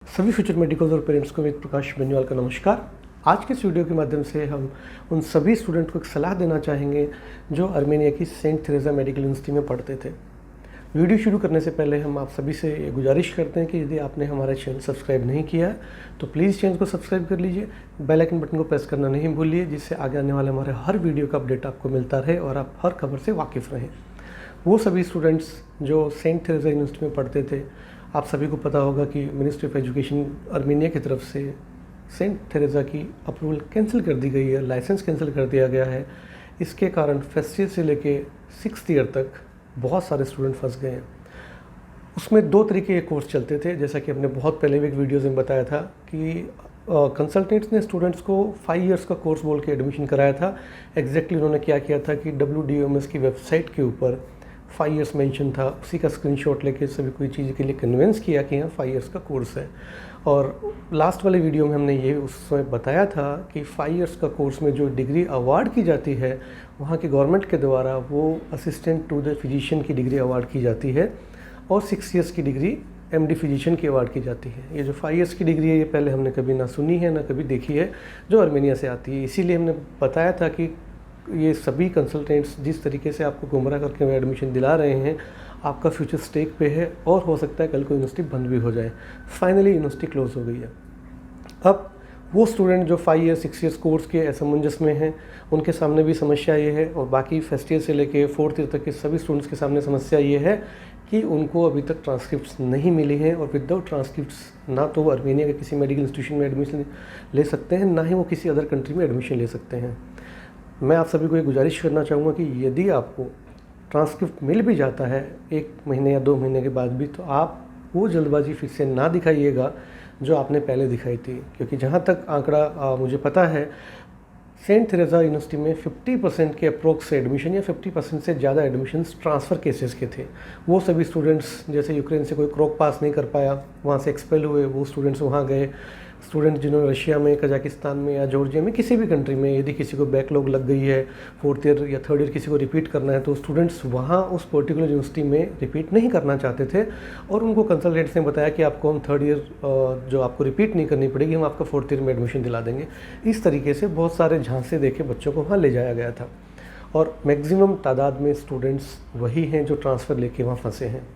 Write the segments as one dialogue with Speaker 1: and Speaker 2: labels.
Speaker 1: सभी future medicals और parents को वेद प्रकाश बेनीवाल का नमस्कार। आज के इस वीडियो के माध्यम से हम उन सभी स्टूडेंट को एक सलाह देना चाहेंगे जो अर्मेनिया की सेंट थेरेसा मेडिकल यूनिवर्सिटी में पढ़ते थे। वीडियो शुरू करने से पहले हम आप सभी से ये गुजारिश करते हैं कि यदि आपने हमारा चैनल सब्सक्राइब नहीं किया है तो प्लीज़ चैनल को सब्सक्राइब कर लीजिए, बेल आइकन बटन को प्रेस करना नहीं भूलिए, जिससे आगे आने वाले हमारे हर वीडियो का अपडेट आपको मिलता रहे और आप हर खबर से वाकिफ़ रहें। वो सभी स्टूडेंट्स जो सेंट थेरेसा यूनिवर्सिटी में पढ़ते थे, आप सभी को पता होगा कि मिनिस्ट्री ऑफ एजुकेशन अर्मेनिया की तरफ से सेंट थेरेसा की अप्रूवल कैंसिल कर दी गई है, लाइसेंस कैंसिल कर दिया गया है। इसके कारण फर्स्ट ईयर से लेके 6th ईयर तक बहुत सारे स्टूडेंट फंस गए हैं। उसमें दो तरीके के कोर्स चलते थे, जैसा कि हमने बहुत पहले भी एक वीडियोज़ में बताया था कि कंसल्टेंट्स ने स्टूडेंट्स को 5 इयर्स का कोर्स बोल के एडमिशन कराया था। एग्जैक्टली उन्होंने क्या किया था कि WDOMS की वेबसाइट के ऊपर 5 इयर्स मेंशन था, उसी का स्क्रीनशॉट लेके सभी कोई चीज़ के लिए कन्विंस किया कि यहाँ 5 इयर्स का कोर्स है। और लास्ट वाले वीडियो में हमने ये उस समय बताया था कि 5 इयर्स का कोर्स में जो डिग्री अवार्ड की जाती है वहाँ की गवर्नमेंट के द्वारा वो असिस्टेंट टू द फिजिशियन की डिग्री अवार्ड की जाती है और 6 इयर्स की डिग्री MD फिजिशियन की अवार्ड की जाती है। ये जो 5 इयर्स की डिग्री है ये पहले हमने कभी ना सुनी है ना कभी देखी है, जो अर्मेनिया से आती है। इसीलिए हमने बताया था कि ये सभी कंसल्टेंट्स जिस तरीके से आपको गुमराह करके वो एडमिशन दिला रहे हैं, आपका फ्यूचर स्टेक पे है और हो सकता है कल को यूनिवर्सिटी बंद भी हो जाए। फाइनली यूनिवर्सिटी क्लोज हो गई है। अब वो स्टूडेंट जो 5 ईयर 6 ईयर्स कोर्स के असमंजस में हैं, उनके सामने भी समस्या ये है और बाकी फर्स्ट ईयर से लेके 4th ईयर तक के सभी स्टूडेंट्स के सामने समस्या ये है कि उनको अभी तक ट्रांसक्रिप्ट्स नहीं मिली हैं और विदाउट ट्रांसक्रिप्ट्स ना तो वो अर्मेनिया के किसी मेडिकल इंस्टीट्यूशन में एडमिशन ले सकते हैं, ना ही वो किसी अदर कंट्री में एडमिशन ले सकते हैं। मैं आप सभी को ये गुजारिश करना चाहूँगा कि यदि आपको ट्रांसक्रिप्ट मिल भी जाता है 1 महीने या 2 महीने के बाद भी, तो आप वो जल्दबाजी फिर से ना दिखाइएगा जो आपने पहले दिखाई थी, क्योंकि जहाँ तक आंकड़ा मुझे पता है सेंट थेरेसा यूनिवर्सिटी में 50% के अप्रोक्स एडमिशन या 50% से ज़्यादा एडमिशन्स ट्रांसफ़र केसेस के थे। वो सभी स्टूडेंट्स, जैसे यूक्रेन से कोई क्रॉक पास नहीं कर पाया, वहाँ से एक्सपेल हुए, वो स्टूडेंट्स वहाँ गए। स्टूडेंट जिन्होंने रशिया में, कजाकिस्तान में या जॉर्जिया में किसी भी कंट्री में यदि किसी को बैकलॉग लग गई है, 4th ईयर या 3rd ईयर किसी को रिपीट करना है, तो स्टूडेंट्स वहाँ उस पर्टिकुलर यूनिवर्सिटी में रिपीट नहीं करना चाहते थे और उनको कंसल्टेंट्स ने बताया कि आपको हम 3rd ईयर जो आपको रिपीट नहीं करनी पड़ेगी, हम आपका 4th ईयर में एडमिशन दिला देंगे। इस तरीके से बहुत सारे झांसे देके बच्चों को वहाँ ले जाया गया था और मैक्सिमम तादाद में स्टूडेंट्स वही हैं जो ट्रांसफ़र लेके वहाँ फंसे हैं,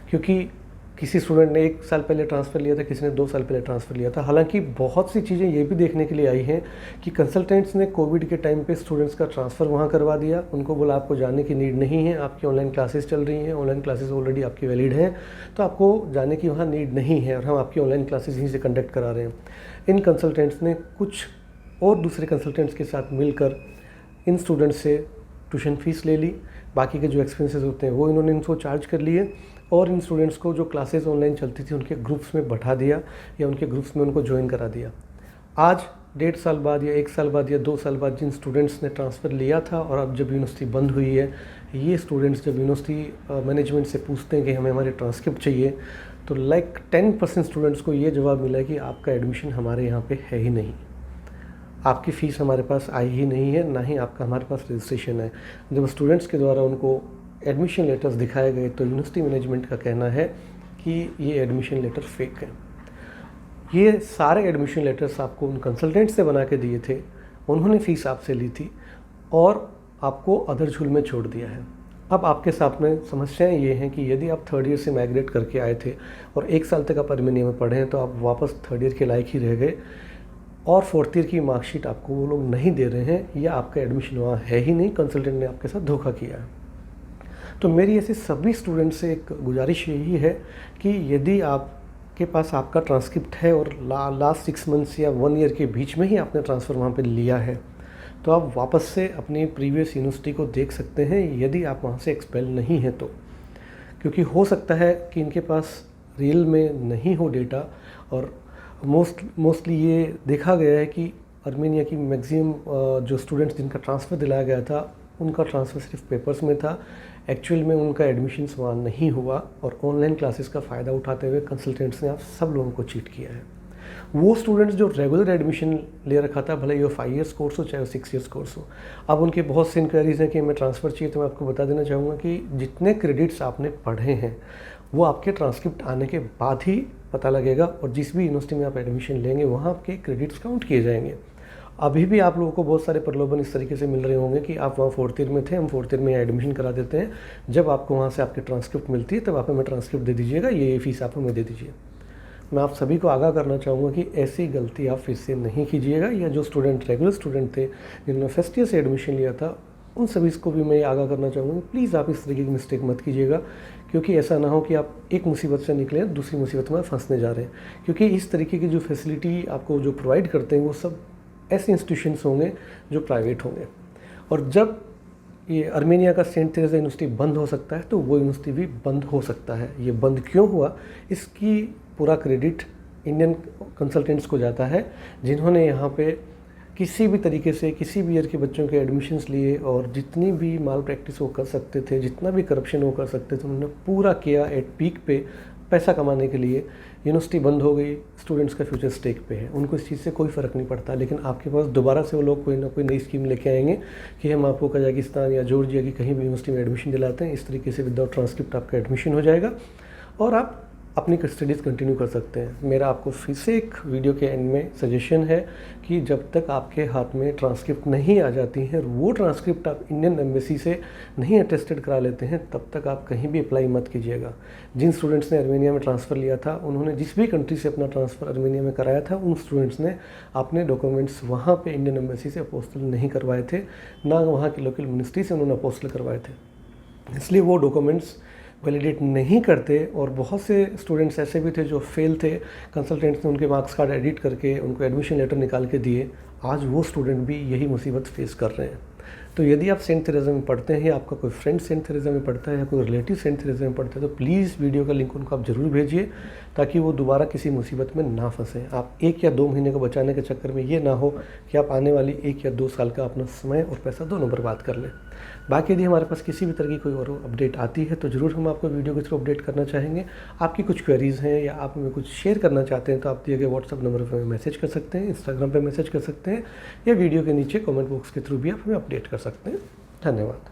Speaker 1: क्योंकि किसी स्टूडेंट ने 1 साल पहले ट्रांसफ़र लिया था, किसी ने 2 साल पहले ट्रांसफ़र लिया था। हालांकि बहुत सी चीज़ें ये भी देखने के लिए आई हैं कि कंसल्टेंट्स ने कोविड के टाइम पे स्टूडेंट्स का ट्रांसफ़र वहाँ करवा दिया। उनको बोला आपको जाने की नीड नहीं है, आपकी ऑनलाइन क्लासेस चल रही हैं, ऑनलाइन क्लासेस ऑलरेडी आपकी वैलिड हैं, तो आपको जाने की वहाँ नीड नहीं है और हम आपकी ऑनलाइन क्लासेस यहीं से कंडक्ट करा रहे हैं। इन कंसल्टेंट्स ने कुछ और दूसरे कंसल्टेंट्स के साथ मिलकर इन स्टूडेंट्स से ट्यूशन फ़ीस ले ली, बाकी के जो एक्सपेंसेस होते हैं वो इन्होंने इनको चार्ज कर लिए और इन स्टूडेंट्स को जो क्लासेस ऑनलाइन चलती थी उनके ग्रुप्स में बैठा दिया या उनके ग्रुप्स में उनको ज्वाइन करा दिया। आज 1.5 साल बाद या 1 साल बाद या 2 साल बाद जिन स्टूडेंट्स ने ट्रांसफ़र लिया था और अब जब यूनिवर्सिटी बंद हुई है, ये स्टूडेंट्स जब यूनिवर्सिटी मैनेजमेंट से पूछते हैं कि हमें हमारे ट्रांसक्रिप्ट चाहिए, तो 10% स्टूडेंट्स को ये जवाब मिला कि आपका एडमिशन हमारे यहाँ पर है ही नहीं, आपकी फ़ीस हमारे पास आई ही नहीं है, ना ही आपका हमारे पास रजिस्ट्रेशन है। जब स्टूडेंट्स के द्वारा उनको एडमिशन लेटर्स दिखाए गए तो यूनिवर्सिटी मैनेजमेंट का कहना है कि ये एडमिशन लेटर फेक है। ये सारे एडमिशन लेटर्स आपको उन कंसल्टेंट्स से बना के दिए थे, उन्होंने फ़ीस आपसे ली थी और आपको अधर झूल में छोड़ दिया है। अब आपके सामने समस्याएं ये हैं कि यदि आप 3rd ईयर से माइग्रेट करके आए थे और 1 साल तक आप अर्मेनिया में पढ़े हैं, तो आप वापस 3rd ईयर के लायक ही रह गए और 4th ईयर की मार्कशीट आपको वो लोग नहीं दे रहे हैं या आपका एडमिशन वहाँ है ही नहीं, कंसल्टेंट ने आपके साथ धोखा किया है। तो मेरी ऐसे सभी स्टूडेंट से एक गुजारिश यही है कि यदि आपके पास आपका ट्रांसक्रिप्ट है और लास्ट 6 मंथ्स या 1 ईयर के बीच में ही आपने ट्रांसफ़र वहाँ पे लिया है, तो आप वापस से अपनी प्रीवियस यूनिवर्सिटी को देख सकते हैं यदि आप वहाँ से एक्सपेल नहीं हैं तो, क्योंकि हो सकता है कि इनके पास रियल में नहीं हो डेटा। और मोस्टली ये देखा गया है कि अर्मेनिया की मैक्सिमम जो स्टूडेंट्स जिनका ट्रांसफ़र दिलाया गया था, उनका ट्रांसफ़र सिर्फ पेपर्स में था, एक्चुअल में उनका एडमिशन्स वहाँ नहीं हुआ और ऑनलाइन क्लासेस का फ़ायदा उठाते हुए कंसल्टेंट्स ने आप सब लोगों को चीट किया है। वो स्टूडेंट्स जो रेगुलर एडमिशन ले रखा था, भले ये 5 इयर्स कोर्स हो चाहे 6 इयर्स कोर्स हो, अब उनके बहुत से इंक्वायरीज़ हैं कि हमें ट्रांसफ़र चाहिए, तो मैं आपको बता देना चाहूँगा कि जितने क्रेडिट्स आपने पढ़े हैं वो आपके ट्रांसक्रिप्ट आने के बाद ही पता लगेगा, और जिस भी यूनिवर्सिटी में आप एडमिशन लेंगे वहाँ आपके क्रेडिट्स काउंट किए जाएंगे। अभी भी आप लोगों को बहुत सारे प्रलोभन इस तरीके से मिल रहे होंगे कि आप वहाँ 4th ईयर में थे, हम 4th ईयर में एडमिशन करा देते हैं, जब आपको वहाँ से आपकी ट्रांसक्रिप्ट मिलती है तब आप हमें ट्रांसक्रिप्ट दे दीजिएगा, ये फीस आप हमें दे दीजिए। मैं आप सभी को आगाह करना चाहूँगा कि ऐसी गलती आप फिर से नहीं कीजिएगा, या जो स्टूडेंट रेगुलर स्टूडेंट थे जिन्होंने फर्स्ट ईयर से एडमिशन लिया था उन सभी को भी मैं आगाह करना चाहूँगा कि प्लीज़ आप इस तरीके की मिस्टेक मत कीजिएगा, क्योंकि ऐसा ना हो कि आप एक मुसीबत से निकले दूसरी मुसीबत में फंसने जा रहे हैं। क्योंकि इस तरीके की जो फैसिलिटी आपको जो प्रोवाइड करते हैं वो सब ऐसे इंस्टीट्यूशंस होंगे जो प्राइवेट होंगे, और जब ये आर्मेनिया का सेंट थेरेसा यूनिवर्सिटी बंद हो सकता है तो वो यूनिवर्सिटी भी बंद हो सकता है। ये बंद क्यों हुआ, इसकी पूरा क्रेडिट इंडियन कंसल्टेंट्स को जाता है, जिन्होंने यहाँ पे किसी भी तरीके से किसी भी ईयर के बच्चों के एडमिशन्स लिए, और जितनी भी माल प्रैक्टिस वो कर सकते थे, जितना भी करप्शन वो कर सकते थे, उन्होंने पूरा किया एट पीक पे पैसा कमाने के लिए। यूनिवर्सिटी बंद हो गई, स्टूडेंट्स का फ्यूचर स्टेक पे है, उनको इस चीज़ से कोई फ़र्क नहीं पड़ता। लेकिन आपके पास दोबारा से वो लोग कोई ना कोई नई स्कीम लेके आएंगे कि हम आपको कजाकिस्तान या जॉर्जिया की कहीं भी यूनिवर्सिटी में एडमिशन दिलाते हैं। इस तरीके से विदाउट ट्रांसक्रिप्ट आपका एडमिशन हो जाएगा और आप अपनी स्टडीज़ कंटिन्यू कर सकते हैं। मेरा आपको फिर से एक वीडियो के एंड में सजेशन है कि जब तक आपके हाथ में ट्रांसक्रिप्ट नहीं आ जाती हैं, वो ट्रांसक्रिप्ट आप इंडियन एम्बेसी से नहीं अटेस्टेड करा लेते हैं, तब तक आप कहीं भी अप्लाई मत कीजिएगा। जिन स्टूडेंट्स ने आर्मेनिया में ट्रांसफ़र लिया था, उन्होंने जिस भी कंट्री से अपना ट्रांसफ़र आर्मेनिया में कराया था, उन स्टूडेंट्स ने अपने डॉक्यूमेंट्स वहाँ पे इंडियन एम्बेसी से अपोस्टल नहीं करवाए थे, ना वहाँ की लोकल मिनिस्ट्री से उन्होंने अपोस्टल करवाए थे। इसलिए वो डॉक्यूमेंट्स वैलिडेट नहीं करते, और बहुत से स्टूडेंट्स ऐसे भी थे जो फेल थे, कंसल्टेंट्स ने उनके मार्क्स कार्ड एडिट करके उनको एडमिशन लेटर निकाल के दिए। आज वो स्टूडेंट भी यही मुसीबत फेस कर रहे हैं। तो यदि आप सेंट थेरेसा में पढ़ते हैं, या आपका कोई फ्रेंड सेंट थेरेसा में पढ़ता है, या कोई रिलेटिव सेंट थेरेसा में पढ़ता है, तो प्लीज़ वीडियो का लिंक उनको आप ज़रूर भेजिए, ताकि वो दोबारा किसी मुसीबत में ना फंसें। आप 1 या 2 महीने को बचाने के चक्कर में ये ना हो कि आप आने वाली 1 या 2 साल का अपना समय और पैसा दोनों बर्बाद कर लें। बाकी यदि हमारे पास किसी भी तरह की कोई और अपडेट आती है तो ज़रूर हम आपको वीडियो के थ्रू अपडेट करना चाहेंगे। आपकी कुछ क्वेरीज़ हैं या आप हमें कुछ शेयर करना चाहते हैं तो आप दिए गए व्हाट्सअप नंबर पर मैसेज कर सकते हैं, इंस्टाग्राम पे मैसेज कर सकते हैं, या वीडियो के नीचे कमेंट बॉक्स के थ्रू भी आप हमें अपडेट कर सकते हैं। धन्यवाद।